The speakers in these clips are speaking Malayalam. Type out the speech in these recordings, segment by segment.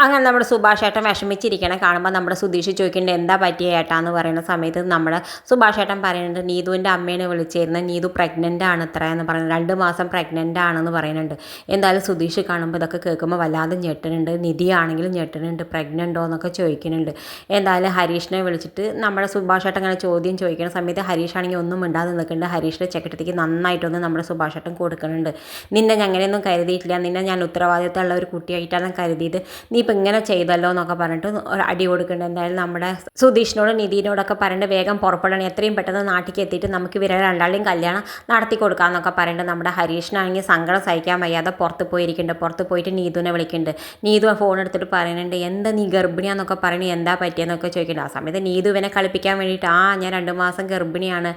അങ്ങനെ നമ്മുടെ സുഭാഷ് ഏട്ടൻ വിഷമിച്ചിരിക്കണ കാണുമ്പോൾ നമ്മുടെ സുധീഷ് ചോദിക്കേണ്ടത് എന്താ പറ്റിയ ഏട്ടാന്ന് പറയുന്ന സമയത്ത് നമ്മുടെ സുഭാഷ് ഏട്ടൻ പറയുന്നുണ്ട് നീതുവിൻ്റെ അമ്മേനെ വിളിച്ചിരുന്നത് നീതു പ്രഗ്നൻ്റ് ആണ് ഇത്ര എന്ന് പറയുന്നത് 2 മാസം പ്രഗ്നൻ്റ് ആണെന്ന് പറയുന്നുണ്ട്. എന്തായാലും സുധീഷ് കാണുമ്പോൾ ഇതൊക്കെ കേൾക്കുമ്പോൾ വല്ലാതെ ഞെട്ടുന്നുണ്ട്. നിധിയാണെങ്കിലും ഞെട്ടുന്നുണ്ട്, പ്രഗ്നൻ്റോ എന്നൊക്കെ ചോദിക്കുന്നുണ്ട്. എന്തായാലും ഹരീഷിനെ വിളിച്ചിട്ട് നമ്മുടെ സുഭാഷ് ഏട്ടൻ അങ്ങനെ ചോദ്യം ചോദിക്കുന്ന സമയത്ത് ഹരീഷ് ആണെങ്കിൽ ഒന്നും മിണ്ടാതെ നിൽക്കുന്നുണ്ട്. ഹരീഷിൻ്റെ ചെക്കറ്റത്തേക്ക് നന്നായിട്ടൊന്ന് നമ്മുടെ സുഭാഷ് ഏട്ടൻ കൊടുക്കുന്നുണ്ട്. നിന്നെ ഞാൻ അങ്ങനെയൊന്നും കരുതിയിട്ടില്ല, നിന്നെ ഞാൻ ഉത്തരവാദിത്തമുള്ള ഒരു കുട്ടിയായിട്ടാണ് കരുതിയത്, നീ ഇപ്പം ഇങ്ങനെ ചെയ്തല്ലോ എന്നൊക്കെ പറഞ്ഞിട്ട് ഒരു അടി കൊടുക്കുന്നുണ്ട്. എന്തായാലും നമ്മുടെ സുധീഷിനോട് നിധിനോടൊക്കെ പറഞ്ഞിട്ട് വേഗം പുറപ്പെടണം, എത്രയും പെട്ടെന്ന് നാട്ടിലേക്ക് എത്തിയിട്ട് നമുക്ക് ഇവരെ രണ്ടാളുടെയും കല്യാണം നടത്തി കൊടുക്കാമെന്നൊക്കെ പറഞ്ഞിട്ട് നമ്മുടെ ഹരീഷിനാണെങ്കിൽ സങ്കടം സഹിക്കാൻ വയ്യാതെ പുറത്ത് പോയിരിക്കുന്നുണ്ട്. പുറത്ത് പോയിട്ട് നീതുവിനെ വിളിക്കുന്നുണ്ട്. നീതു ഫോൺ എടുത്തിട്ട് പറയുന്നുണ്ട് എന്താ നീ ഗർഭിണിയാന്നൊക്കെ പറയണേ, എന്താ പറ്റിയെന്നൊക്കെ ചോദിക്കുന്നുണ്ട്. ആ സമയത്ത് നീതു ഇവനെ കളിപ്പിക്കാൻ വേണ്ടിയിട്ട് ഞാൻ 2 മാസം ഗർഭിണിയാണ്,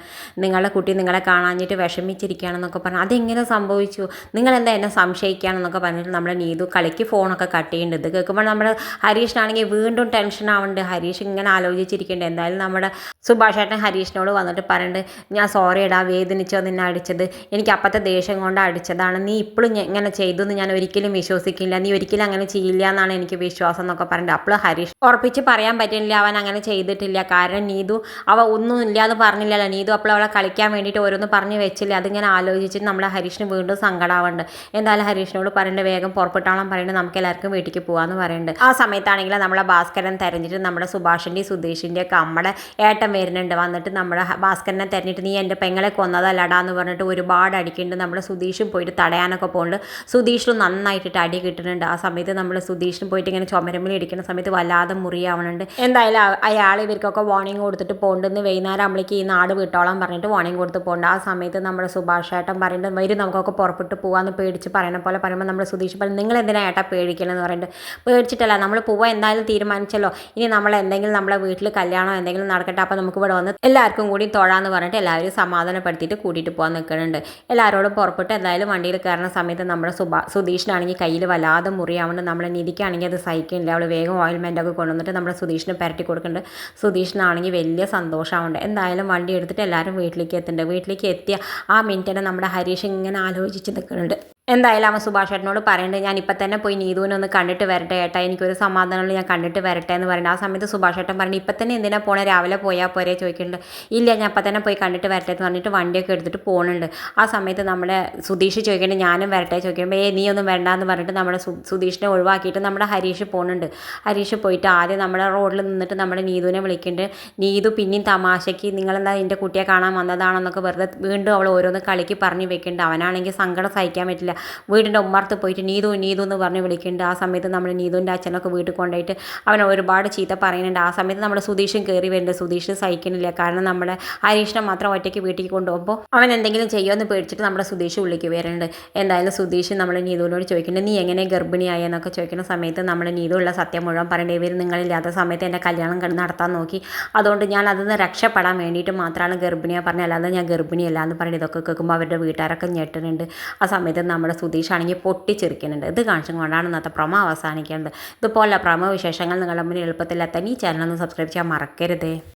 നിങ്ങളുടെ കുട്ടി നിങ്ങളെ കാണാഞ്ഞിട്ട് വിഷമിച്ചിരിക്കുകയാണെന്നൊക്കെ പറഞ്ഞു. അതെങ്ങനെ സംഭവിച്ചു, നിങ്ങളെന്താ എന്നെ സംശയിക്കുകയാണെന്നൊക്കെ പറഞ്ഞിട്ട് നമ്മുടെ നീതു കളിക്ക് ഫോണൊക്കെ കട്ട് ചെയ്യുന്നുണ്ട്. ഇത് കേൾക്കുമ്പോൾ നമ്മുടെ ഹരീഷിനാണെങ്കിൽ വീണ്ടും ടെൻഷൻ ആവുന്നുണ്ട്. ഹരീഷ് ഇങ്ങനെ ആലോചിച്ചിരിക്കുന്നുണ്ട്. എന്തായാലും നമ്മുടെ സുഭാഷ് ഏട്ടൻ ഹരീഷിനോട് വന്നിട്ട് പറയുന്നുണ്ട് ഞാൻ സോറി ഇടാ, വേദനിച്ചോ നിന്നെ അടിച്ചത്, എനിക്ക് അപ്പത്തെ ദേഷ്യം കൊണ്ട് അടിച്ചതാണ്, നീ ഇപ്പോഴും ഇങ്ങനെ ചെയ്തു എന്ന് ഞാൻ ഒരിക്കലും വിശ്വസിക്കില്ല, നീ ഒരിക്കലും അങ്ങനെ ചെയ്യില്ല എന്നാണ് എനിക്ക് വിശ്വാസം എന്നൊക്കെ പറഞ്ഞിട്ട് അപ്പോൾ ഹരീഷ് ഉറപ്പിച്ച് പറയാൻ പറ്റില്ല അവൻ അങ്ങനെ ചെയ്തിട്ടില്ല. കാരണം നീതു ഒന്നും ഇല്ലാന്ന് പറഞ്ഞില്ലല്ലോ, നീതു അപ്പോൾ അവളെ കളിക്കാൻ വേണ്ടിയിട്ട് ഓരോന്ന് പറഞ്ഞ് വെച്ചില്ല. അതിങ്ങനെ ആലോചിച്ചിട്ട് നമ്മുടെ ഹരീഷിന് വീണ്ടും സങ്കടമാവുന്നുണ്ട്. എന്തായാലും ഹരീഷിനോട് പറയുന്നുണ്ട് വേഗം പുറപ്പെട്ടാളം പറയുന്നുണ്ട്, നമുക്ക് എല്ലാവർക്കും വീട്ടിലേക്ക് പോകാമെന്ന് പറയുന്നുണ്ട്. ആ സമയത്താണെങ്കിൽ നമ്മളെ ഭാസ്കരൻ തെരഞ്ഞിട്ട് നമ്മുടെ സുഭാഷിൻ്റെയും സുധീഷിൻ്റെ ഒക്കെ നമ്മുടെ ഏട്ടൻ വരുന്നുണ്ട്. വന്നിട്ട് നമ്മുടെ ഭാസ്കരനെ തെരഞ്ഞിട്ട് നീ എൻ്റെ പെങ്ങളെ കൊന്നതല്ലടാ എന്ന് പറഞ്ഞിട്ട് ഒരുപാട് അടിക്കുന്നുണ്ട്. നമ്മുടെ സുധീഷും പോയിട്ട് തടയാനൊക്കെ പോകുന്നുണ്ട്. സുധീഷിലും നന്നായിട്ടിട്ട് അടി കിട്ടുന്നുണ്ട്. ആ സമയത്ത് നമ്മൾ സുധീഷിനും പോയിട്ട് ഇങ്ങനെ ചുമരമ്മിൽ ഇടിക്കുന്ന സമയത്ത് വല്ലാതെ മുറിയാവണുണ്ട്. എന്തായാലും അയാൾ ഇവർക്കൊക്കെ വാർണിംഗ് കൊടുത്തിട്ട് പോകണ്ടെന്ന് വൈകുന്നേരം നമ്മളേക്ക് ഈ നാട് വിട്ടോളാൻ പറഞ്ഞിട്ട് വാർണിംഗ് കൊടുത്ത് പോകുന്നുണ്ട്. ആ സമയത്ത് നമ്മുടെ സുഭാഷ് ഏട്ടൻ പറയുന്നത് വരും നമുക്കൊക്കെ പുറപ്പെട്ട് പോകാമെന്ന് പേടിച്ച് പറയുന്ന പോലെ പറയുമ്പോൾ നമ്മുടെ സുധീഷ് പറയും നിങ്ങൾ എന്തിനാ ഏട്ടാ പേടിക്കണമെന്ന് പറഞ്ഞിട്ട്, പേടിച്ചിട്ടല്ല നമ്മൾ പോവാൻ എന്തായാലും തീരുമാനിച്ചല്ലോ, ഇനി നമ്മൾ എന്തെങ്കിലും നമ്മളെ വീട്ടിൽ കല്യാണം എന്തെങ്കിലും നടക്കട്ടെ, അപ്പോൾ നമുക്ക് ഇവിടെ വന്ന് എല്ലാവർക്കും കൂടി തൊഴാന്ന് പറഞ്ഞിട്ട് എല്ലാവരും സമാധാനപ്പെടുത്തിയിട്ട് കൂട്ടിയിട്ട് പോകാൻ നിൽക്കുന്നുണ്ട്. എല്ലാവരോടും പുറപ്പെട്ട് എന്തായാലും വണ്ടിയിൽ കയറുന്ന സമയത്ത് നമ്മുടെ സുധീഷിനാണെങ്കിൽ കയ്യിൽ വല്ലാതെ മുറിയാവുന്നുണ്ട്. നമ്മളെ നിധിക്കാണെങ്കിൽ അത് സഹിക്കുന്നില്ല. അവൾ വേഗം ഓയിൽമെൻറ്റൊക്കെ കൊണ്ടുവന്നിട്ട് നമ്മുടെ സുധീഷിന് പുരട്ടി കൊടുക്കുന്നുണ്ട്. സുധീഷിനാണെങ്കിൽ വലിയ സന്തോഷമാവുന്നുണ്ട്. എന്തായാലും വണ്ടി എടുത്തിട്ട് എല്ലാവരും വീട്ടിലേക്ക് എത്തുന്നുണ്ട്. വീട്ടിലേക്ക് എത്തിയ ആ മിനിറ്റിനെ നമ്മുടെ ഹരീഷ് ഇങ്ങനെ ആലോചിച്ച് നിൽക്കുന്നുണ്ട്. എന്തായാലും അവൻ സുഭാഷ് ഏട്ടനോട് പറയുന്നുണ്ട് ഞാൻ ഇപ്പം തന്നെ പോയി നീതുവിനെ ഒന്ന് കണ്ടിട്ട് വരട്ടെ ഏട്ടാ, എനിക്കൊരു സമാധാനമുള്ള ഞാൻ കണ്ടിട്ട് വരട്ടെ എന്ന് പറയുന്നത്. ആ സമയത്ത് സുഭാഷ് ഏട്ടൻ പറഞ്ഞു ഇപ്പം തന്നെ എന്തിനാ പോണേ, രാവിലെ പോയാൽ പോരെ ചോദിക്കുന്നുണ്ട്. ഇല്ല ഞാൻ അപ്പം തന്നെ പോയി കണ്ടിട്ട് വരട്ടെ എന്ന് പറഞ്ഞിട്ട് വണ്ടിയൊക്കെ എടുത്തിട്ട് പോകുന്നുണ്ട്. ആ സമയത്ത് നമ്മുടെ സുധീഷ് ചോദിക്കുന്നുണ്ട് ഞാനും വരട്ടെ ചോദിക്കുമ്പോൾ നീ ഒന്നും വേണ്ടാന്ന് പറഞ്ഞിട്ട് നമ്മുടെ സുധീഷിനെ ഒഴിവാക്കിയിട്ട് നമ്മുടെ ഹരീഷ് പോകുന്നുണ്ട്. ഹരീഷ് പോയിട്ട് ആദ്യം നമ്മുടെ റോഡിൽ നിന്നിട്ട് നമ്മുടെ നീതുവിനെ വിളിക്കുന്നുണ്ട്. നീതു പിന്നെയും തമാശയ്ക്ക് നിങ്ങളെന്താ എൻ്റെ കുട്ടിയെ കാണാൻ വന്നതാണെന്നൊക്കെ വെറുതെ വീണ്ടും അവൾ ഓരോന്ന് കളിക്ക് പറഞ്ഞ് വെക്കുന്നുണ്ട്. അവനാണെങ്കിൽ സങ്കടം സഹിക്കാൻ പറ്റില്ല. വീടിൻ്റെ ഉമ്മർത്ത് പോയിട്ട് നീതു നീതു എന്ന് പറഞ്ഞ് വിളിക്കുന്നുണ്ട്. ആ സമയത്ത് നമ്മൾ നീതുവിൻ്റെ അച്ഛനൊക്കെ വീട്ടിൽ കൊണ്ടുപോയിട്ട് അവനെ ഒരുപാട് ചീത്ത പറയുന്നുണ്ട്. ആ സമയത്ത് നമ്മുടെ സുധീഷും കയറി വരുന്നുണ്ട്. സുധീഷ് സഹിക്കുന്നില്ല. കാരണം നമ്മുടെ ഹരീഷിനെ മാത്രം ഒറ്റയ്ക്ക് വീട്ടിൽ കൊണ്ടുപോകുമ്പോൾ അവൻ എന്തെങ്കിലും ചെയ്യുമെന്ന് പേടിച്ചിട്ട് നമ്മുടെ സുധീഷ് ഉള്ളിലേക്ക് വരുന്നുണ്ട്. എന്തായാലും സുധീഷ് നമ്മൾ നീതുവിനോട് ചോദിക്കുന്നുണ്ട് നീ എങ്ങനെ ഗർഭിണിയായെന്നൊക്കെ ചോദിക്കുന്ന സമയത്ത് നമ്മൾ നീതുള്ള സത്യം മുഴുവൻ പറയേണ്ടി ഇവർ നിങ്ങളില്ലാത്ത സമയത്ത് എൻ്റെ കല്യാണം നടത്താൻ നോക്കി, അതുകൊണ്ട് ഞാൻ അതിൽ നിന്ന് രക്ഷപ്പെടാൻ വേണ്ടിയിട്ട് മാത്രമാണ് ഗർഭിണിയാണ് പറഞ്ഞത്, അല്ലാതെ ഞാൻ ഗർഭിണിയല്ല എന്ന് പറഞ്ഞ് ഇതൊക്കെ കേൾക്കുമ്പോൾ അവരുടെ വീട്ടുകാരൊക്കെ ഞെട്ടുന്നുണ്ട്. ആ സമയത്ത് നമ്മുടെ സുധീഷ് ആണെങ്കിൽ പൊട്ടിച്ചെറിക്കുന്നുണ്ട്. ഇത് കാണിച്ചും കൊണ്ടാണ് ഇന്നത്തെ പ്രൊമോ അവസാനിക്കേണ്ടത്. ഇതുപോലെ പ്രൊമോ വിശേഷങ്ങൾ നിങ്ങളുടെ മുന്നിൽ എളുപ്പത്തിലെത്താൻ ഈ ചാനൽ ഒന്ന് സബ്സ്ക്രൈബ് ചെയ്യാൻ മറക്കരുതേ.